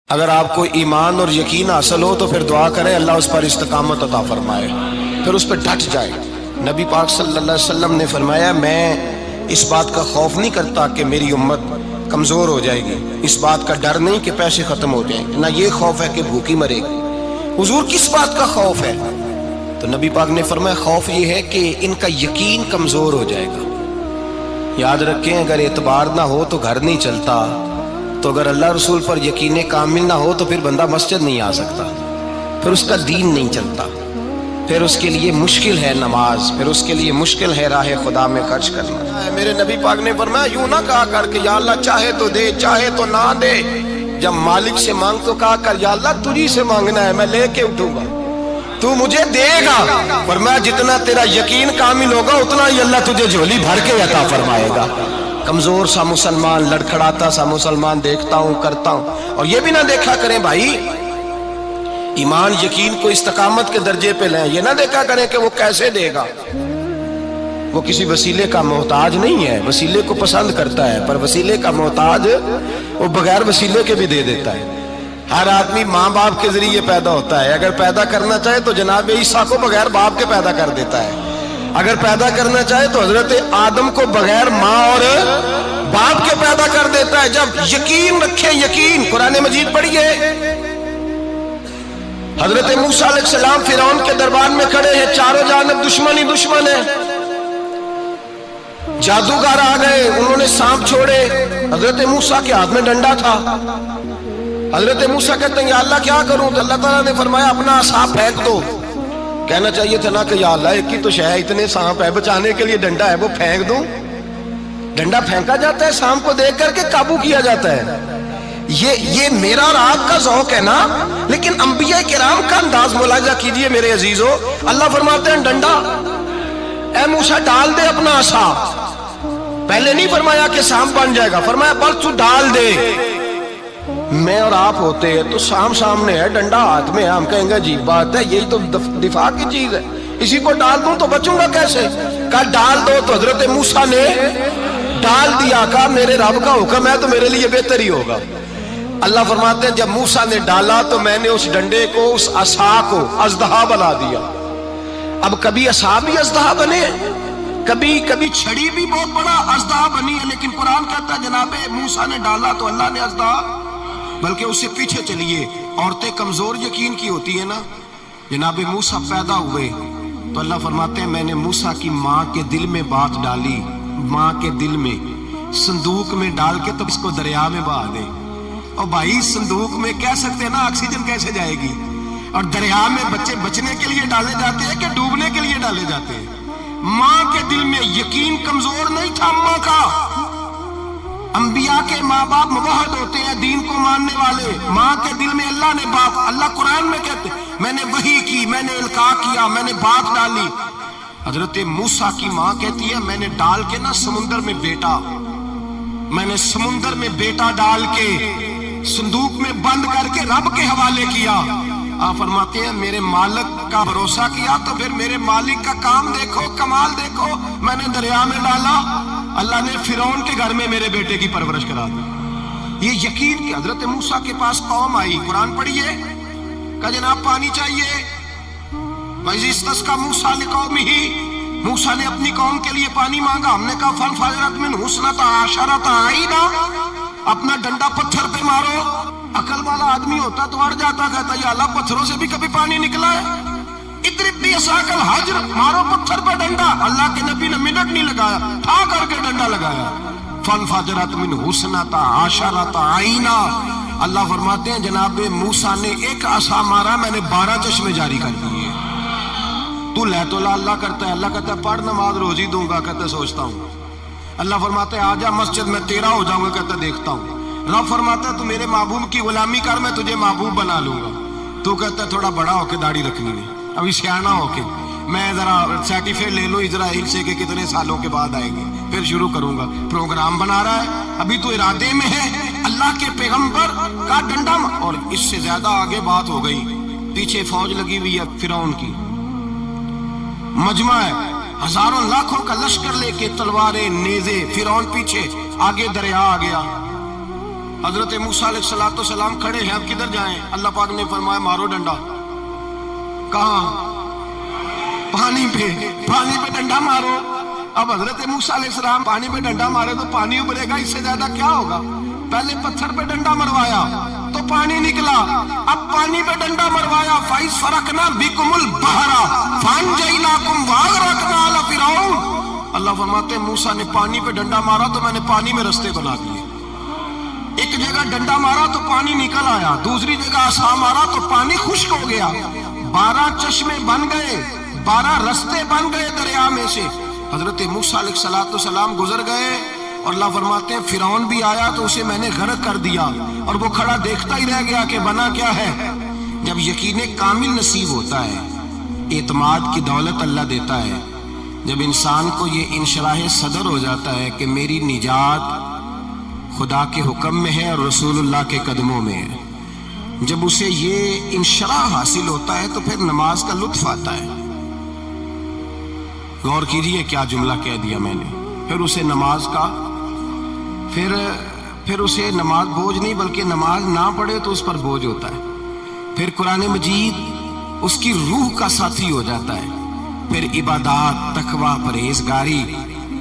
اگر آپ کو ایمان اور یقین حاصل ہو تو پھر دعا کریں اللہ اس پر استقامت عطا فرمائے، پھر اس پہ ڈٹ جائے۔ نبی پاک صلی اللہ علیہ وسلم نے فرمایا میں اس بات کا خوف نہیں کرتا کہ میری امت کمزور ہو جائے گی، اس بات کا ڈر نہیں کہ پیسے ختم ہو جائیں، نہ یہ خوف ہے کہ بھوکی مرے گی۔ حضور کس بات کا خوف ہے؟ تو نبی پاک نے فرمایا خوف یہ ہے کہ ان کا یقین کمزور ہو جائے گا۔ یاد رکھیں اگر اعتبار نہ ہو تو گھر نہیں چلتا، تو اگر اللہ رسول پر یقین کامل نہ ہو تو پھر بندہ مسجد نہیں آ سکتا، پھر اس کا دین نہیں چلتا، پھر اس کے لیے مشکل ہے نماز، پھر اس کے لیے مشکل ہے راہ خدا میں خرچ کرنا۔ میرے نبی پاک نے فرمایا یوں نہ کہا کر کہ یا اللہ چاہے تو دے چاہے تو نہ دے، جب مالک سے مانگ تو کہا کر یا اللہ تجھی سے مانگنا ہے، میں لے کے اٹھوں گا، تو مجھے دے گا۔ فرمایا جتنا تیرا یقین کامل ہوگا اتنا ہی اللہ تجھے جھولی بھر کے عطا فرمائے گا۔ کمزور سا مسلمان، لڑکھڑاتا سا مسلمان دیکھتا ہوں کرتا ہوں، اور یہ بھی نہ دیکھا کریں بھائی ایمان یقین کو استقامت کے درجے پہ لیں، یہ نہ دیکھا کریں کہ وہ کیسے دے گا، وہ کسی وسیلے کا محتاج نہیں ہے، وسیلے کو پسند کرتا ہے، پر وسیلے کا محتاج وہ بغیر وسیلے کے بھی دے دیتا ہے۔ ہر آدمی ماں باپ کے ذریعے پیدا ہوتا ہے، اگر پیدا کرنا چاہے تو جناب عیسیٰ کو بغیر باپ کے پیدا کر دیتا ہے، اگر پیدا کرنا چاہے تو حضرت آدم کو بغیر ماں اور باپ کے پیدا کر دیتا ہے۔ جب یقین رکھیں، یقین قرآن مجید پڑھیے، حضرت موسیٰ علیہ السلام فرعون کے دربار میں کھڑے ہیں، چاروں جانب دشمن ہی دشمن ہے، جادوگر آ گئے، انہوں نے سانپ چھوڑے، حضرت موسیٰ کے ہاتھ میں ڈنڈا تھا۔ حضرت موسیٰ کہتے ہیں یا اللہ کیا کروں؟ تو اللہ تعالیٰ نے فرمایا اپنا عصا پھینک دو۔ کہنا چاہیے تھا نا کہ یا اللہ ایک ہی تو شے ہے، اتنے سانپ ہے، بچانے کے لیے ڈنڈا ہے وہ پھینک دوں؟ ڈنڈا پھینکا جاتا ہے، سانپ کو دیکھ کر کے قابو کیا جاتا ہے۔ یہ میرا اور آپ کا ذوق ہے نا، لیکن انبیاء کرام کا انداز ملاحظہ کیجئے میرے عزیزو۔ اللہ فرماتے ہیں ڈنڈا، اے موسیٰ ڈال دے اپنا عصا۔ پہلے نہیں فرمایا کہ سانپ بن جائے گا، فرمایا بس تو ڈال دے۔ میں اور آپ ہوتے ہیں تو سام سامنے ہے، ڈنڈا ہاتھ میں ہے، ہم کہیں گے عجیب بات ہے، یہی تو دفاع کی چیز ہے، اسی کو ڈال دوں تو بچوں گا کیسے؟ کہا ڈال دو، تو حضرت موسیٰ نے ڈال دیا، کہا میرے رب کا حکم ہے تو میرے لیے بہتر ہی ہوگا۔ اللہ فرماتے ہیں جب موسیٰ نے ڈالا تو میں نے اس ڈنڈے کو، اس عصا کو اژدہا بنا دیا۔ اب کبھی عصا بھی اژدہا بنے، کبھی چھڑی بھی بہت بڑا اژدہا بنی ہے، لیکن قرآن کہتا ہے جناب موسیٰ نے ڈالا تو اللہ نے اژدہا، بلکہ اس سے پیچھے چلیے، عورتیں کمزور یقین کی ہوتی ہے نا، جناب موسیٰ پیدا ہوئے تو اللہ فرماتے ہیں میں نے موسیٰ کی ماں کے دل میں بات ڈالی، ماں کے دل میں صندوق میں ڈال کے تو اس کو دریا میں بہا دے۔ اور بھائی صندوق میں کہہ سکتے ہیں نا آکسیجن کیسے جائے گی، اور دریا میں بچے بچنے کے لیے ڈالے جاتے ہیں کہ ڈوبنے کے لیے ڈالے جاتے ہیں؟ ماں کے دل میں یقین کمزور نہیں تھا ماں کا۔ انبیاء کے ماں باپ موحد ہوتے ہیں، دین کو ماننے والے، ماں کے دل میں اللہ نے بات، اللہ قرآن میں کہتے میں نے وحی کی، میں نے القاء کیا، میں نے بات ڈالی۔ حضرت موسیٰ کی ماں کہتی ہے میں نے ڈال کے نا سمندر میں بیٹا، میں نے سمندر میں بیٹا ڈال کے صندوق میں بند کر کے رب کے حوالے کیا۔ آپ فرماتے ہیں میرے مالک کا بھروسہ کیا تو پھر میرے مالک کا کام دیکھو، کمال دیکھو، میں نے دریا میں ڈالا، اللہ نے فرعون کے گھر میں میرے بیٹے کی پرورش کرا دی۔ یہ یقین کہ حضرت موسیٰ کے پاس قوم آئی، قرآن پڑھیے، کہا جناب پانی چاہیے، وَإِذِ اسْتَسْقَىٰ مُوسَىٰ لِقَوْمِهِ، موسیٰ نے اپنی قوم کے لیے پانی مانگا، ہم نے کہا فَانْفَجَرَتْ مِنْهُ اثْنَتَا عَشَرَةَ عَيْنًا، اپنا ڈنڈا پتھر پہ مارو۔ عقل والا آدمی ہوتا تو اڑ جاتا، کہتا یا اللہ پتھروں سے بھی کبھی پانی نکلا ہے؟ اضرب بعصاک الحجر، مارو پتھر پہ ڈنڈا۔ اللہ کے نبی نے منٹ نہیں لگایا، ٹھا کر کے ڈنڈا لگایا، فَانْفَجَرَتْ مِنْهُ اثْنَتَا عَشَرَةَ عَيْنًا۔ اللہ فرماتے ہیں جناب موسیٰ نے ایک عصا مارا، میں نے 12 چشمے جاری کر دیے۔ تو لے تو لا اللہ کرتا ہے، اللہ کہتا ہے پڑھ نماز روزی دوں گا، کہتا ہے سوچتا ہوں۔ اللہ فرماتا ہے آجا مسجد میں تیرا ہو جاؤں گا، کہتا ہے دیکھتا ہوں۔ رب فرماتا ہے تو میرے محبوب کی غلامی کر، میں تجھے محبوب بنا لوں گا۔ تو کہتا ہے تھوڑا بڑا ہو کے داڑھی رکھنی ہے، ابھی سیانا ہو کے، میں ذرا سرٹیفکیٹ لے لوں اسرائیل سے کہ کتنے سالوں کے بعد آئیں گے، پھر شروع کروں گا۔ پروگرام بنا رہا ہے، ابھی تو ارادے میں ہے۔ اللہ کے پیغمبر کا ڈنڈا، اور اس سے زیادہ آگے بات ہو گئی، پیچھے فوج لگی ہوئی ہے فرعون کی، مجمع ہے، ہزاروں لاکھوں کا لشکر لے کے، تلواریں نیزے، فرعون پیچھے، آگے دریا آ گیا۔ حضرت موسیٰ علیہ السلام کھڑے ہیں، اب کدھر جائیں؟ اللہ پاک نے فرمایا مارو ڈنڈا۔ کہاں؟ پانی پہ ڈنڈا مارو۔ اب حضرت موسیٰ علیہ السلام پانی پہ ڈنڈا مارے تو پانی ابلے گا، اس سے زیادہ کیا ہوگا؟ پہلے پتھر پہ ڈنڈا مروایا تو پانی نکلا، اب پانی پہ ڈنڈا مروایا، فَإِذْ فَرَقْنَا بِكُمُ الْبَحْرَ فَأَنْجَيْنَاكُمْ وَأَغْرَقْنَا آلَ فِرْعَوْنَ۔ اللہ فرماتے ہیں موسیٰ نے پانی پہ ڈنڈا مارا تو میں نے پانی میں رستے بنا دیے۔ ایک جگہ ڈنڈا مارا تو پانی نکل آیا، دوسری جگہ عصا مارا تو پانی خشک ہو گیا، 12 چشمے بن گئے، 12 رستے بن گئے دریا میں سے۔ حضرت موسیٰ علیہ السلام گزر گئے اور اللہ فرماتے ہیں فرعون بھی آیا تو اسے میں نے غرق کر دیا، اور وہ کھڑا دیکھتا ہی رہ گیا کہ بنا کیا ہے۔ جب یقین کامل نصیب ہوتا ہے، اعتماد کی دولت اللہ دیتا ہے، جب انسان کو یہ انشراح صدر ہو جاتا ہے کہ میری نجات خدا کے حکم میں ہے اور رسول اللہ کے قدموں میں ہے، جب اسے یہ انشراح حاصل ہوتا ہے تو پھر نماز کا لطف آتا ہے۔ غور کیجئے کیا جملہ کہہ دیا میں نے۔ پھر اسے نماز کا پھر اسے نماز بوجھ نہیں، بلکہ نماز نہ پڑھے تو اس پر بوجھ ہوتا ہے۔ پھر قرآن مجید اس کی روح کا ساتھی ہو جاتا ہے، پھر عبادات، تقوی، پرہیزگاری،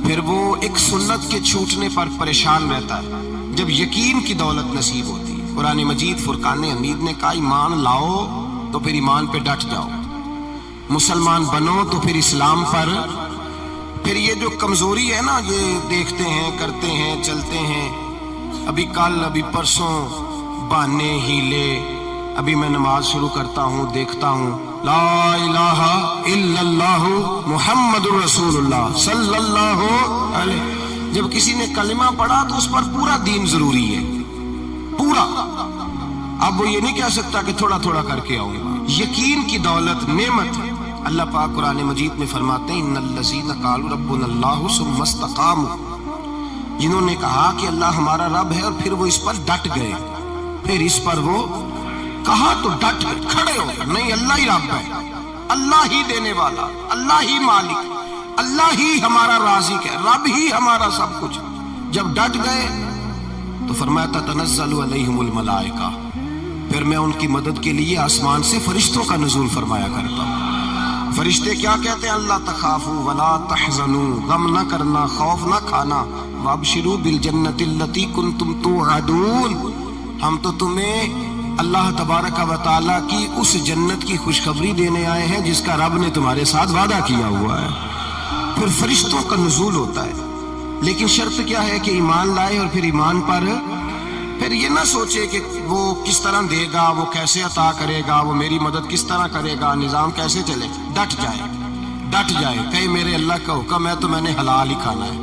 پھر وہ ایک سنت کے چھوٹنے پر پریشان رہتا ہے۔ جب یقین کی دولت نصیب ہوتی ہے، قرآن مجید فرقان حمید نے کہا ایمان لاؤ تو پھر ایمان پہ ڈٹ جاؤ، مسلمان بنو تو پھر اسلام پر۔ پھر یہ جو کمزوری ہے نا، یہ دیکھتے ہیں، کرتے ہیں، چلتے ہیں، ابھی کل، ابھی پرسوں، بہانے، ہیلے، ابھی میں نماز شروع کرتا ہوں، دیکھتا ہوں لا الہ الا اللہ محمد رسول اللہ صلی اللہ علیہ۔ جب کسی نے کلمہ پڑھا تو اس پر پورا دین ضروری ہے، پورا۔ اب وہ یہ نہیں کہہ سکتا کہ تھوڑا تھوڑا کر کے آؤں گا۔ یقین کی دولت نعمت ہے۔ اللہ پاک قرآن مجید میں فرماتے ہیں ان الذین قالوا ربنا اللہ ثم استقاموا، جنہوں نے کہا کہ اللہ ہمارا رب ہے اور پھر وہ اس پر ڈٹ گئے، پھر اس پر وہ کہا تو ڈٹ گئے، کھڑے ہو گئے، نہیں اللہ ہی رب ہے، اللہ ہی دینے والا، اللہ ہی مالک، اللہ ہی ہمارا رازق ہے، رب ہی ہمارا سب کچھ۔ جب ڈٹ گئے تو فرمایا تتنزل علیہم الملائکہ، پھر میں ان کی مدد کے لیے آسمان سے فرشتوں کا نزول فرمایا کرتا ہوں۔ فرشتے کیا کہتے ہیں؟ اللہ تخافوا ولا تحزنوا، غم نہ کرنا، خوف نہ کھانا، وابشروا بالجنۃ التی کنتم توعدون، ہم تو تمہیں اللہ تبارک و تعالیٰ کی اس جنت کی خوشخبری دینے آئے ہیں جس کا رب نے تمہارے ساتھ وعدہ کیا ہوا ہے۔ پھر فرشتوں کا نزول ہوتا ہے، لیکن شرط کیا ہے کہ ایمان لائے، اور پھر ایمان پر پھر یہ نہ سوچے کہ وہ کس طرح دے گا، وہ کیسے عطا کرے گا، وہ میری مدد کس طرح کرے گا، نظام کیسے چلے۔ ڈٹ جائے کہے میرے اللہ کا حکم ہے تو میں نے حلال ہی کھانا ہے،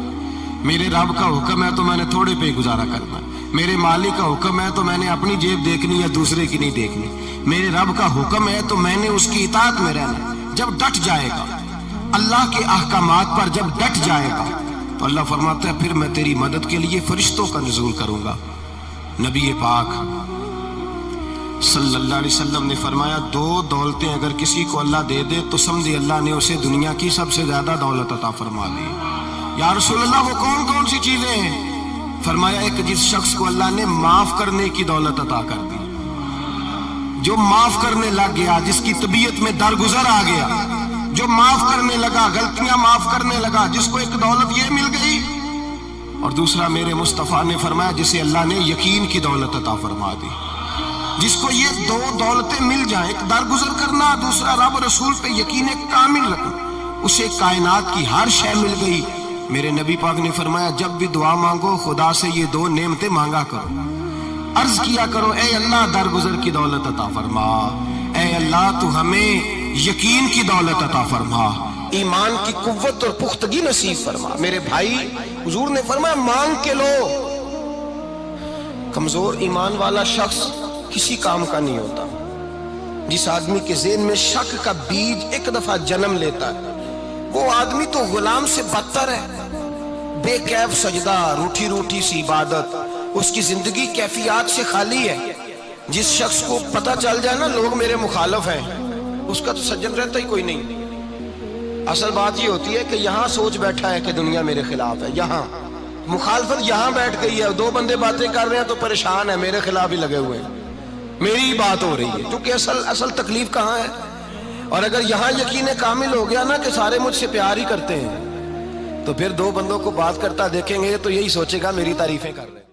میرے رب کا حکم ہے تو میں نے تھوڑے پہ گزارا کرنا ہے، میرے مالک کا حکم ہے تو میں نے اپنی جیب دیکھنی یا دوسرے کی نہیں دیکھنی، میرے رب کا حکم ہے تو میں نے اس کی اطاعت میں رہنا۔ جب ڈٹ جائے گا اللہ کے احکامات پر، جب ڈٹ جائے گا تو اللہ فرماتا ہے پھر میں تیری مدد کے لیے فرشتوں کا نزول کروں گا۔ نبی پاک صلی اللہ علیہ وسلم نے فرمایا 2 دولتیں اگر کسی کو اللہ دے دے تو سمجھے اللہ نے اسے دنیا کی سب سے زیادہ دولت عطا فرما دی۔ یا رسول اللہ وہ کون کون سی چیزیں ہیں؟ فرمایا ایک جس شخص کو اللہ نے معاف کرنے کی دولت عطا کر دی، جو معاف کرنے لگ گیا، جس کی طبیعت میں درگزر آ گیا، جو معاف کرنے لگا، غلطیاں معاف کرنے لگا، جس کو ایک دولت یہ مل گئی۔ اور دوسرا میرے مصطفیٰ نے فرمایا جسے اللہ نے یقین کی دولت عطا فرما دی، جس کو یہ 2 دولتیں مل جائیں، ایک درگزر کرنا، دوسرا رب رسول پہ یقین کامل رکھنا، اسے کائنات کی ہر شے مل گئی۔ میرے نبی پاک نے فرمایا جب بھی دعا مانگو خدا سے یہ 2 نعمتیں مانگا کرو، عرض کیا کرو اے اللہ درگزر کی دولت عطا فرما، اے اللہ تو ہمیں یقین کی دولت عطا فرما، ایمان کی قوت اور پختگی نصیب فرما۔ میرے بھائی حضور نے فرمایا مانگ کے لو۔ کمزور ایمان والا شخص کسی کام کا نہیں ہوتا۔ جس آدمی کے ذہن میں شک کا بیج ایک دفعہ جنم لیتا ہے وہ آدمی تو غلام سے بدتر ہے۔ بے کیف سجدہ، روٹھی روٹھی سی عبادت، اس کی زندگی کیفیات سے خالی ہے۔ جس شخص کو پتہ چل جائے نا لوگ میرے مخالف ہیں، اس کا تو سجن رہتا ہی کوئی نہیں۔ اصل بات یہ ہوتی ہے کہ یہاں سوچ بیٹھا ہے کہ دنیا میرے خلاف ہے، یہاں مخالفت یہاں بیٹھ گئی ہے، دو بندے باتیں کر رہے ہیں تو پریشان ہے، میرے خلاف ہی لگے ہوئے ہیں، میری ہی بات ہو رہی ہے، کیونکہ اصل تکلیف کہاں ہے؟ اور اگر یہاں یقین کامل ہو گیا نا کہ سارے مجھ سے پیار ہی کرتے ہیں، تو پھر دو بندوں کو بات کرتا دیکھیں گے تو یہی سوچے گا میری تعریفیں کر رہے ہیں۔